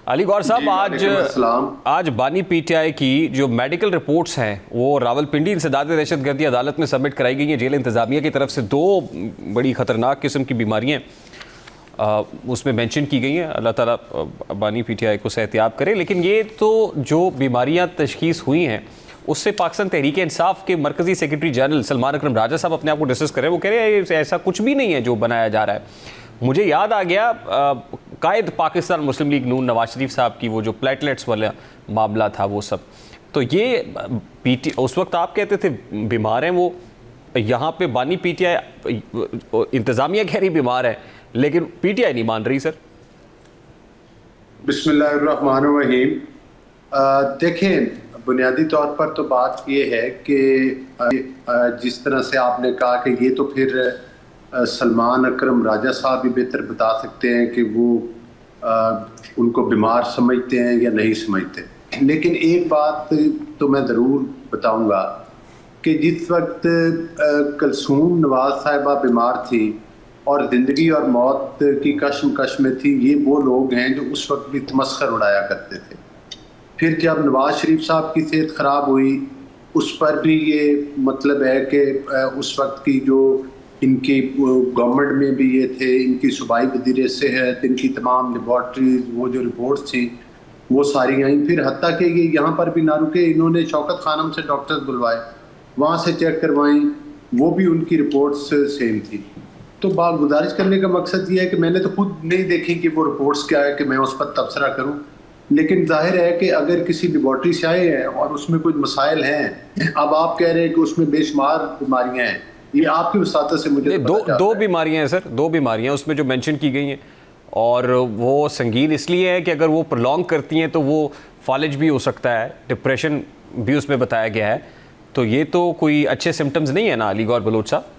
علی گور صاحب، آج بانی پی ٹی آئی کی جو میڈیکل رپورٹس ہیں وہ راولپنڈی انسداد دہشت گردی عدالت میں سبمٹ کرائی گئی ہیں جیل انتظامیہ کی طرف سے. 2 بڑی خطرناک قسم کی بیماریاں اس میں مینشن کی گئی ہیں. اللہ تعالیٰ بانی پی ٹی آئی کو صحتیاب کرے. لیکن یہ تو جو بیماریاں تشخیص ہوئی ہیں اس سے پاکستان تحریک انصاف کے مرکزی سیکرٹری جنرل سلمان اکرم راجہ صاحب اپنے آپ کو ڈسکس کر رہے ہیں. وہ کہہ رہے ہیں ایسا کچھ بھی نہیں ہے جو بنایا جا رہا ہے. مجھے یاد آ گیا قائد پاکستان مسلم لیگ نون نواز شریف صاحب کی وہ جو پلیٹلیٹس والا معاملہ تھا وہ سب. تو یہ اس وقت آپ کہتے تھے بیمار ہیں وہ, یہاں پہ بانی پی ٹی آئی انتظامیہ کہہ رہی بیمار ہے لیکن پی ٹی آئی نہیں مان رہی. سر بسم اللہ الرحمن الرحیم. دیکھیں, بنیادی طور پر تو بات یہ ہے کہ جس طرح سے آپ نے کہا کہ یہ تو پھر سلمان اکرم راجہ صاحب بھی بہتر بتا سکتے ہیں کہ وہ ان کو بیمار سمجھتے ہیں یا نہیں سمجھتے. لیکن ایک بات تو میں ضرور بتاؤں گا کہ جس وقت کلثوم نواز صاحبہ بیمار تھی اور زندگی اور موت کی کشمکش میں تھی, یہ وہ لوگ ہیں جو اس وقت بھی تمسخر اڑایا کرتے تھے. پھر جب نواز شریف صاحب کی صحت خراب ہوئی اس پر بھی یہ مطلب ہے کہ اس وقت کی جو ان کی گورنمنٹ میں بھی یہ تھے, ان کی صوبائی وزیر صحت, ان کی تمام لیبارٹریز, وہ جو رپورٹس تھیں وہ ساری آئیں. پھر حتیٰ کہ یہ یہاں پر بھی نہ رکے, انہوں نے شوکت خانم سے ڈاکٹرز بلوائے, وہاں سے چیک کروائیں, وہ بھی ان کی رپورٹس سیم تھی. تو گزارش کرنے کا مقصد یہ ہے کہ میں نے تو خود نہیں دیکھی کہ وہ رپورٹس کیا ہے کہ میں اس پر تبصرہ کروں, لیکن ظاہر ہے کہ اگر کسی لیبارٹری سے آئے ہیں اور اس میں کوئی مسائل ہیں, اب آپ کہہ رہے ہیں کہ اس میں بے شمار بیماریاں ہیں, یہ آپ کی وساطت سے مجھے دو بیماریاں ہیں سر, 2 بیماریاں اس میں جو مینشن کی گئی ہیں, اور وہ سنگین اس لیے ہے کہ اگر وہ پرولونگ کرتی ہیں تو وہ فالج بھی ہو سکتا ہے, ڈپریشن بھی اس میں بتایا گیا ہے. تو یہ تو کوئی اچھے سمٹمز نہیں ہیں نا علی گور بلوچ صاحب؟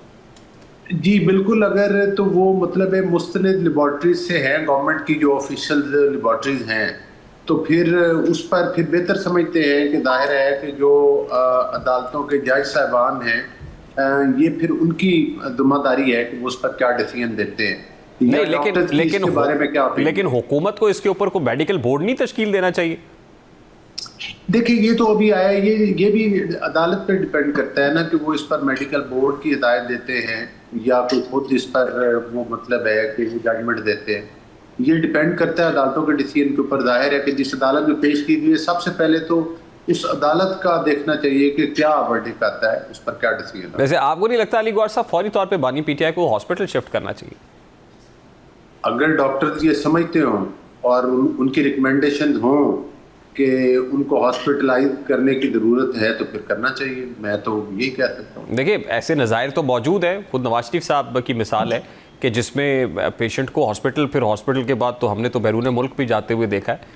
جی بالکل. اگر تو وہ مطلب مستند لیبارٹریز سے ہیں, گورنمنٹ کی جو آفیشیل لیبارٹریز ہیں, تو پھر اس پر پھر بہتر سمجھتے ہیں کہ ظاہر ہے کہ جو عدالتوں کے جج صاحبان ہیں یہ پھر ان کی ذمہ داری ہے کہ وہ اس پر کیا ڈیسیژن دیتے ہیں. نہیں, لیکن حکومت کو اس کے اوپر کوئی میڈیکل بورڈ نہیں تشکیل دینا چاہیے؟ دیکھیں یہ تو ابھی آیا, یہ بھی عدالت پہ ڈیپینڈ کرتا ہے نا کہ وہ اس پر میڈیکل بورڈ کی ہدایت دیتے ہیں یا کوئی خود اس پر وہ مطلب ہے کہ وہ ججمنٹ دیتے ہیں. یہ ڈیپینڈ کرتا ہے عدالتوں کے ڈیسیژن کے اوپر. ظاہر ہے کہ جس عدالت میں پیش کی گئی ہے سب سے پہلے تو اس عدالت کا دیکھنا چاہیے کہ کیا ورڈکٹ آتا ہے, اس پر کیا ڈیسیژن ہے. ویسے آپ کو نہیں لگتا علی گور صاحب فوری طور پہ بانی پی ٹی آئی کو ہاسپٹل شفٹ کرنا چاہیے؟ اگر ڈاکٹر یہ سمجھتے ہوں اور ان کی ریکمنڈیشن ہوں کہ ان کو ہاسپٹلائز کرنے کی ضرورت ہے تو پھر کرنا چاہیے. میں تو یہی کہہ سکتا ہوں. دیکھیں ایسے نظائر تو موجود ہیں, خود نواز شریف صاحب کی مثال ہے کہ جس میں پیشنٹ کو ہاسپٹل, پھر ہاسپٹل کے بعد تو ہم نے تو بیرون ملک بھی جاتے ہوئے دیکھا ہے.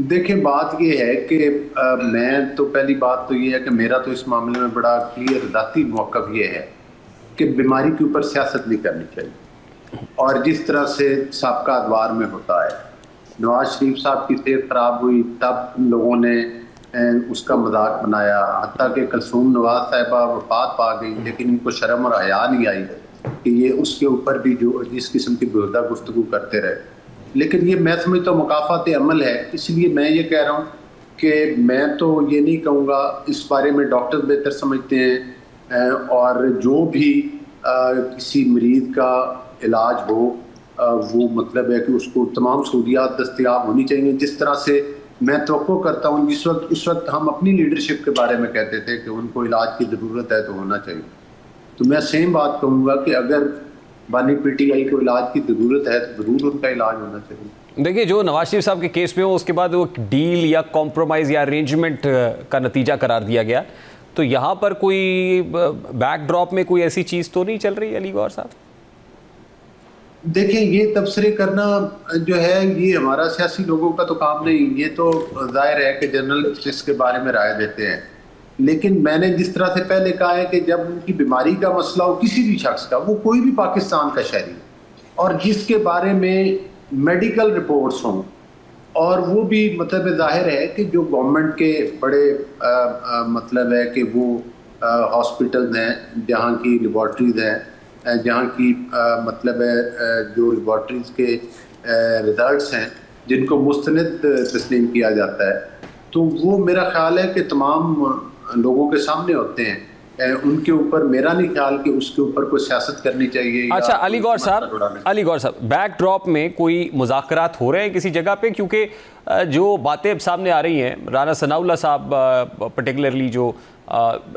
دیکھیں بات یہ ہے کہ میں تو پہلی بات تو یہ ہے کہ میرا تو اس معاملے میں بڑا کلیئر ذاتی موقف یہ ہے کہ بیماری کے اوپر سیاست نہیں کرنی چاہیے. اور جس طرح سے سابقہ ادوار میں ہوتا ہے, نواز شریف صاحب کی صحت خراب ہوئی تب لوگوں نے اس کا مذاق بنایا, حتیٰ کہ کلثوم نواز صاحبہ وفات پا گئی لیکن ان کو شرم اور حیا نہیں آئی کہ یہ اس کے اوپر بھی جو جس قسم کی بیہودہ گفتگو کرتے رہے. لیکن یہ میں سمجھتا ہوں مکافات عمل ہے. اس لیے میں یہ کہہ رہا ہوں کہ میں تو یہ نہیں کہوں گا, اس بارے میں ڈاکٹر بہتر سمجھتے ہیں, اور جو بھی کسی مریض کا علاج ہو وہ مطلب ہے کہ اس کو تمام سہولیات دستیاب ہونی چاہیے. جس طرح سے میں توقع کرتا ہوں اس وقت ہم اپنی لیڈرشپ کے بارے میں کہتے تھے کہ ان کو علاج کی ضرورت ہے تو ہونا چاہیے, تو میں سیم بات کہوں گا کہ اگر بانی پی ٹی آئی کو علاج کی ضرورت ہے تو ضرور ان کا علاج ہونا چاہیے. دیکھیے جو نواز شریف صاحب کے کیس میں ہو اس کے بعد وہ ڈیل یا کمپرومائز یا ارینجمنٹ کا نتیجہ قرار دیا گیا, تو یہاں پر کوئی بیک ڈراپ میں کوئی ایسی چیز تو نہیں چل رہی علی گور صاحب؟ دیکھیں یہ تبصرے کرنا جو ہے یہ ہمارا سیاسی لوگوں کا تو کام نہیں. یہ تو ظاہر ہے کہ جنرل جسٹس کے بارے میں رائے دیتے ہیں, لیکن میں نے جس طرح سے پہلے کہا ہے کہ جب ان کی بیماری کا مسئلہ ہو کسی بھی شخص کا, وہ کوئی بھی پاکستان کا شہری اور جس کے بارے میں میڈیکل رپورٹس ہوں, اور وہ بھی مطلب ظاہر ہے کہ جو گورنمنٹ کے بڑے مطلب ہے کہ وہ ہاسپٹلز ہیں جہاں کی لیبارٹریز ہیں, جہاں کی مطلب ہے جو لیبارٹریز کے ریزلٹس ہیں, جن کو مستند تسلیم کیا جاتا ہے، تو وہ میرا خیال ہے کہ تمام لوگوں کے سامنے ہوتے ہیں. ان کے اوپر میرا نہیں خیال کہ اس کے اوپر کوئی سیاست کرنی چاہیے. اچھا علی گور صاحب بیک ڈراپ میں کوئی مذاکرات ہو رہے ہیں کسی جگہ پہ؟ کیونکہ جو باتیں اب سامنے آ رہی ہیں، رانا ثناء اللہ صاحب پرٹیکولرلی جو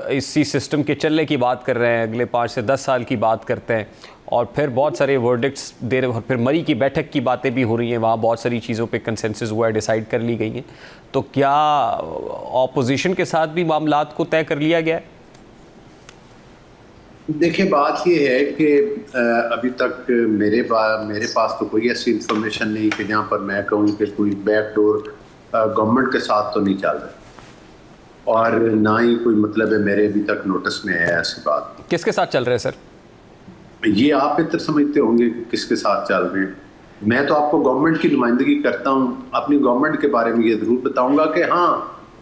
اسی سسٹم کے چلنے کی بات کر رہے ہیں، اگلے 5 سے 10 سال کی بات کرتے ہیں، اور پھر بہت سارے ورڈکٹس دے رہے، اور پھر مری کی بیٹھک کی باتیں بھی ہو رہی ہیں، وہاں بہت ساری چیزوں پہ کنسنسس ہوا ہے، ڈیسائیڈ کر لی گئی ہیں. تو کیا اپوزیشن کے ساتھ بھی معاملات کو طے کر لیا گیا ہے؟ دیکھیں بات یہ ہے کہ ابھی تک میرے پاس تو کوئی ایسی انفارمیشن نہیں کہ جہاں پر میں کہوں کہ کوئی بیک ڈور گورنمنٹ کے ساتھ تو نہیں چل رہا، اور نہ ہی کوئی مطلب ہے میرے ابھی تک نوٹس میں ہے ایسی بات. کس کے ساتھ چل رہے ہیں سر؟ یہ آپ بہتر سمجھتے ہوں گے کہ کس کے ساتھ چل رہے ہیں. میں تو آپ کو گورنمنٹ کی نمائندگی کرتا ہوں، اپنی گورنمنٹ کے بارے میں یہ ضرور بتاؤں گا کہ ہاں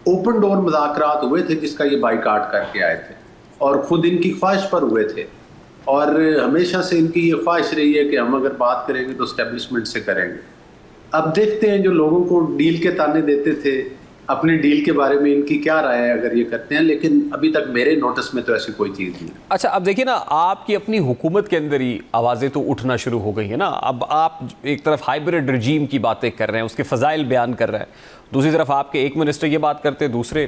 اوپن ڈور مذاکرات ہوئے تھے جس کا یہ بائیکاٹ کر کے آئے تھے، اور خود ان کی خواہش پر ہوئے تھے، اور ہمیشہ سے ان کی یہ خواہش رہی ہے کہ ہم اگر بات کریں گے تو اسٹیبلشمنٹ سے کریں گے. اب دیکھتے ہیں جو لوگوں کو ڈیل کے تانے دیتے تھے اپنی ڈیل کے بارے میں ان کی کیا رائے ہے اگر یہ کرتے ہیں، لیکن ابھی تک میرے نوٹس میں تو ایسی کوئی چیز نہیں. اچھا اب دیکھیں نا، آپ کی اپنی حکومت کے اندر ہی آوازیں تو اٹھنا شروع ہو گئی ہیں نا. اب آپ ایک طرف ہائیبرڈ رجیم کی باتیں کر رہے ہیں، اس کے فضائل بیان کر رہے ہیں، دوسری طرف آپ کے ایک منسٹر یہ بات کرتے ہیں، دوسرے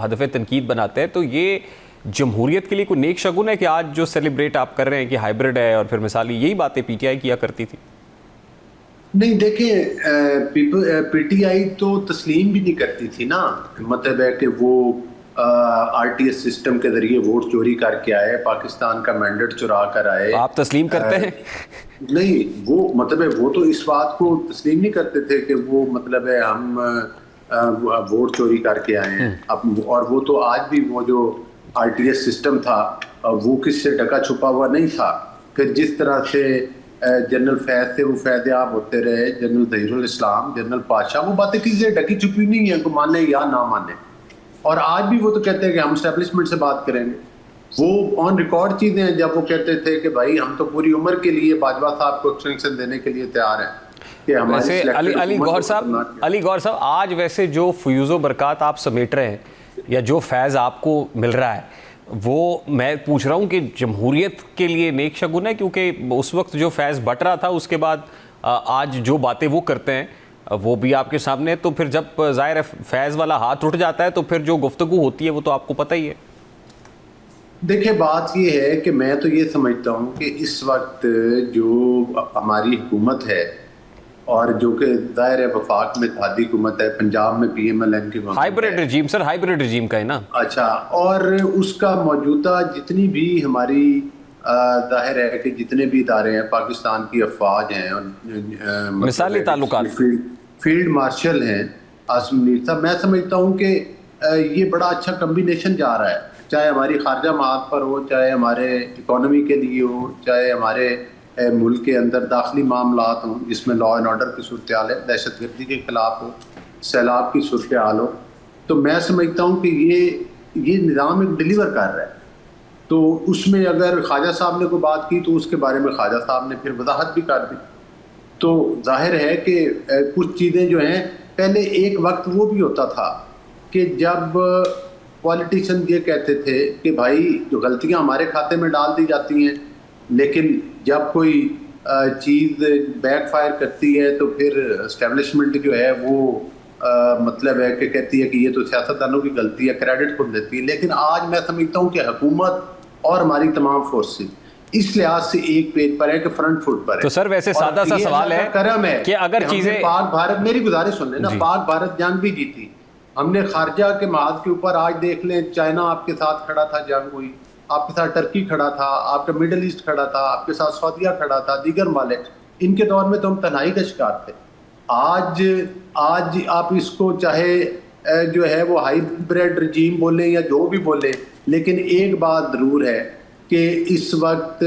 ہدف تنقید بناتے ہیں. تو یہ جمہوریت کے لیے کوئی نیک شگن ہے کہ آج جو سیلیبریٹ آپ کر رہے ہیں کہ ہائیبرڈ ہے، اور پھر مثالی یہی باتیں پی ٹی آئی کیا کرتی تھی؟ نہیں دیکھیں، پی ٹی آئی تو تسلیم بھی نہیں کرتی تھی نا. مطلب ہے کہ وہ آر ٹی ایس سسٹم کے ذریعے ووٹ چوری کر کے آئے، پاکستان کا مینڈیٹ چرا کر آئے. آپ تسلیم کرتے ہیں؟ نہیں، وہ مطلب ہے وہ تو اس بات کو تسلیم نہیں کرتے تھے کہ وہ مطلب ہے ہم ووٹ چوری کر کے آئے ہیں. اور وہ تو آج بھی وہ جو آر ٹی ایس سسٹم تھا وہ کس سے ڈکا چھپا ہوا نہیں تھا. پھر جس طرح سے جنرل فیض سے وہ فیض یاب ہوتے رہے، جنرل ظہیر الاسلام، جنرل پاشا، وہ باتیں کسی سے ڈکی چھپی نہیں ہیں، کو مانے یا نہ مانے. اور آج بھی وہ تو کہتے ہیں کہ ہم اسٹیبلشمنٹ سے بات کریں گے. وہ آن ریکارڈ چیزیں ہیں جب وہ کہتے تھے کہ بھائی ہم تو پوری عمر کے لیے باجوہ صاحب کو ایکسٹینشن دینے کے لیے تیار ہیں. ویسے علی گوہر صاحب آج ویسے جو فیوز و برکات آپ سمیٹ رہے ہیں یا جو فیض آپ کو مل رہا ہے، وہ میں پوچھ رہا ہوں کہ جمہوریت کے لیے نیک شگن ہے؟ کیونکہ اس وقت جو فیض بٹ رہا تھا، اس کے بعد آج جو باتیں وہ کرتے ہیں وہ بھی آپ کے سامنے. تو پھر جب ظاہر ہے فیض والا ہاتھ اٹھ جاتا ہے تو پھر جو گفتگو ہوتی ہے وہ تو آپ کو پتہ ہی ہے. دیکھیں بات یہ ہے کہ میں تو یہ سمجھتا ہوں کہ اس وقت جو ہماری حکومت ہے، اور جو کہ ظاہر ہے وفاق میں اتحادی حکومت ہے، پنجاب میں پی ایم ایل این کی ہائیبرڈ رجیم، سر ہائیبرڈ رجیم کا ہے نا. اچھا، اور اس کا موجودہ جتنی بھی ہماری ظاہر ہے کہ جتنے بھی ادارے ہیں، پاکستان کی افواج ہیں، مثالی تعلقات، فیلڈ مارشل ہیں عاصم منیر صاحب، میں سمجھتا ہوں کہ یہ بڑا اچھا کمبینیشن جا رہا ہے، چاہے ہماری خارجہ معاہد پر ہو، چاہے ہمارے اکانومی کے لیے ہو، چاہے ہمارے ملک کے اندر داخلی معاملات ہوں جس میں لا اینڈ آرڈر کی صورتحال ہے، دہشت گردی کے خلاف ہو، سیلاب کی صورتحال ہو. تو میں سمجھتا ہوں کہ یہ نظام ایک ڈیلیور کر رہا ہے. تو اس میں اگر خواجہ صاحب نے کوئی بات کی تو اس کے بارے میں خواجہ صاحب نے پھر وضاحت بھی کر دی. تو ظاہر ہے کہ کچھ چیزیں جو ہیں، پہلے ایک وقت وہ بھی ہوتا تھا کہ جب پولیٹیشین یہ کہتے تھے کہ بھائی جو غلطیاں ہمارے کھاتے میں ڈال دی جاتی ہیں، لیکن جب کوئی چیز بیک فائر کرتی ہے تو پھر اسٹیبلشمنٹ جو ہے وہ مطلب ہے کہ کہتی ہے کہ یہ تو سیاستدانوں کی غلطی ہے، کریڈٹ خود دیتی ہے. لیکن آج میں سمجھتا ہوں کہ حکومت اور ہماری تمام فورسز اس لحاظ سے ایک پیج پر ہے کہ فرنٹ فٹ پر ہے. تو سر ویسے سادہ سا سوال ہے کرم ہے کہ اگر چیزیں پاک بھارت، میری گزارش سن لیں نا، پاک بھارت جنگ بھی جیتی ہم نے خارجہ کے معاہد کے اوپر. آج دیکھ لیں چائنا آپ کے ساتھ کھڑا تھا، جنگ ہوئی، آپ کے ساتھ ٹرکی کھڑا تھا، آپ کا مڈل ایسٹ کھڑا تھا، آپ کے ساتھ سعودیہ کھڑا تھا، دیگر ممالک. ان کے دور میں تو ہم تنہائی کا شکار تھے. آج آپ اس کو چاہے جو ہے وہ ہائیبرڈ رجیم بولیں یا جو بھی بولیں، لیکن ایک بات ضرور ہے کہ اس وقت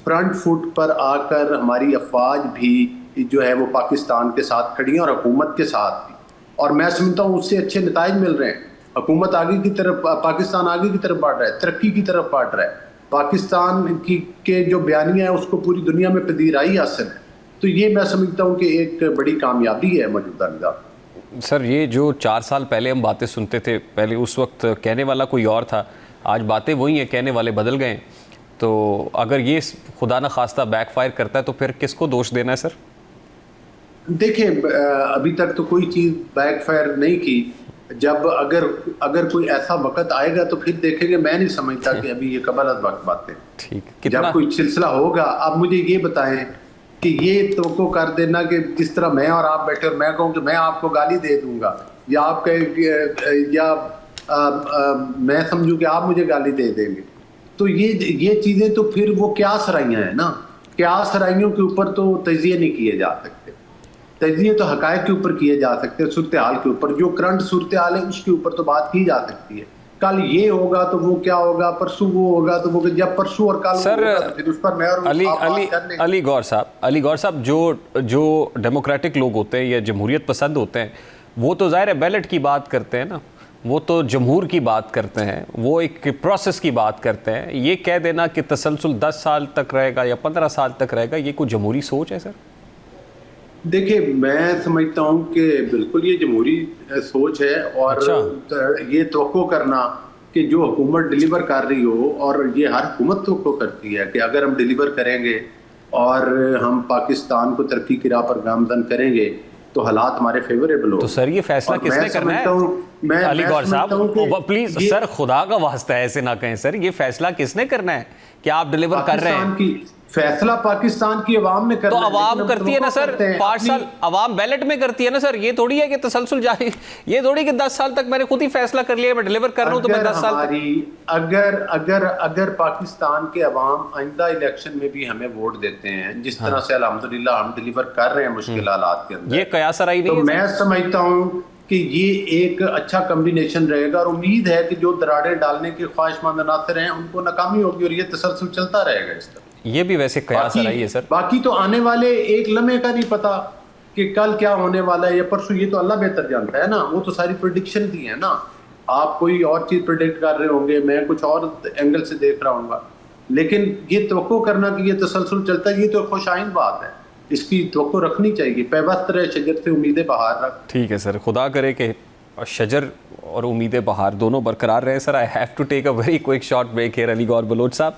فرنٹ فٹ پر آ کر ہماری افواج بھی جو ہے وہ پاکستان کے ساتھ کھڑی ہیں اور حکومت کے ساتھ بھی. اور میں سمجھتا ہوں اس سے اچھے نتائج مل رہے ہیں. حکومت آگے کی طرف، پاکستان آگے کی طرف بڑھ رہا ہے، ترقی کی طرف بڑھ رہا ہے. پاکستان کے جو بیانیہ ہے اس کو پوری دنیا میں پذیرائی حاصل ہے. تو یہ میں سمجھتا ہوں کہ ایک بڑی کامیابی ہے موجودہ نظام۔ سر یہ جو 4 سال پہلے ہم باتیں سنتے تھے، پہلے اس وقت کہنے والا کوئی اور تھا، آج باتیں وہی ہیں، کہنے والے بدل گئے ہیں، تو اگر یہ خدا نہ خواستہ بیک فائر کرتا ہے تو پھر کس کو دوش دینا ہے سر؟ دیکھیں ابھی تک تو کوئی چیز بیک فائر نہیں کی، جب اگر کوئی ایسا وقت آئے گا تو پھر دیکھیں گے۔ میں نہیں سمجھتا کہ ابھی یہ قبل از وقت باتیں، ٹھیک، جب کوئی سلسلہ ہوگا۔ اب مجھے یہ بتائیں کہ یہ توقع کر دینا کہ جس طرح میں اور آپ بیٹھے اور میں کہوں کہ میں آپ کو گالی دے دوں گا، یا آپ یا میں سمجھوں کہ آپ مجھے گالی دے دیں گے، تو یہ چیزیں تو پھر وہ قیاس رائیاں ہیں نا۔ قیاس رائیوں کے اوپر تو تجزیے نہیں کیے جا سکتے، تجزیے تو حقائق کے اوپر کیے جا سکتے ہیں، صورتحال کے اوپر، جو کرنٹ صورتحال ہے اس کے اوپر تو بات کی جا سکتی ہے۔ کل یہ ہوگا تو وہ کیا ہوگا، پرسوں وہ ہوگا تو وہ، جب پرسوں اور کل ہوگا تو پھر اس پر میں اور علی گور صاحب جو ڈیموکریٹک لوگ ہوتے ہیں یا جمہوریت پسند ہوتے ہیں وہ تو ظاہر ہے بیلٹ کی بات کرتے ہیں نا، وہ تو جمہور کی بات کرتے ہیں، وہ ایک پروسیس کی بات کرتے ہیں۔ یہ کہہ دینا کہ تسلسل 10 سال تک رہے گا یا 15 سال تک رہے گا، یہ کوئی جمہوری سوچ ہے سر؟ دیکھیں میں سمجھتا ہوں کہ بالکل یہ جمہوری سوچ ہے، اور یہ توقع کرنا کہ جو حکومت ڈیلیور کر رہی ہو، اور یہ ہر حکومت توقع کرتی ہے کہ اگر ہم ڈیلیور کریں گے اور ہم پاکستان کو ترقی کی راہ پر گامزن کریں گے تو حالات ہمارے فیوریبل ہو۔ تو سر یہ فیصلہ کس نے کرنا ہے؟ علی گور صاحب پلیز سر، خدا کا واسطہ ایسے نہ کہیں سر، یہ فیصلہ کس نے کرنا ہے کہ آپ ڈیلیور کر رہے ہیں؟ فیصلہ پاکستان کی عوام نے کرنا ہے۔ تو عوام کرتی ہے نا سر، 5 سال عوام بیلٹ میں کرتی ہے نا سر، یہ تھوڑی ہے کہ تسلسل جاری، یہ تھوڑی کہ 10 سال تک میں نے خود ہی فیصلہ کر لیا میں ڈیلیور کر رہا ہوں تو میں 10 سال اگر پاکستان کے عوام آئندہ الیکشن میں بھی ہمیں ووٹ دیتے ہیں، جس طرح سے الحمدللہ ہم ڈیلیور کر رہے ہیں مشکل حالات کے اندر، یہ قیاس رائے نہیں ہے، تو میں سمجھتا ہوں کہ یہ ایک اچھا کمبینیشن رہے گا، اور امید ہے کہ جو دراڑیں ڈالنے کے خواہش مند عناصر ہیں ان کو ناکامی ہوگی، اور یہ تسلسل چلتا رہے گا اس طرح۔ یہ بھی ویسے قیاس رائے ہے سر۔ باقی تو آنے والے ایک لمحے کا نہیں پتا کہ کل کیا ہونے والا ہے یا پرسوں، یہ تو اللہ بہتر جانتا ہے نا، وہ تو ساری پریڈکشن دی ہے نا۔ آپ کوئی اور چیز پریڈکٹ کر رہے ہوں گے، میں کچھ اور اینگل سے دیکھ رہا ہوں گا، لیکن یہ توقع کرنا کہ یہ تسلسل چلتا ہے، یہ تو خوش آئند بات ہے، اس کی توقع رکھنی چاہیے۔ پیوست رہے شجر سے امید بہار رکھ۔ ٹھیک ہے سر، خدا کرے کہ شجر اور امید بہار دونوں برقرار رہے سر۔ I have to take a very quick short break here علی گور بلوچ صاحب۔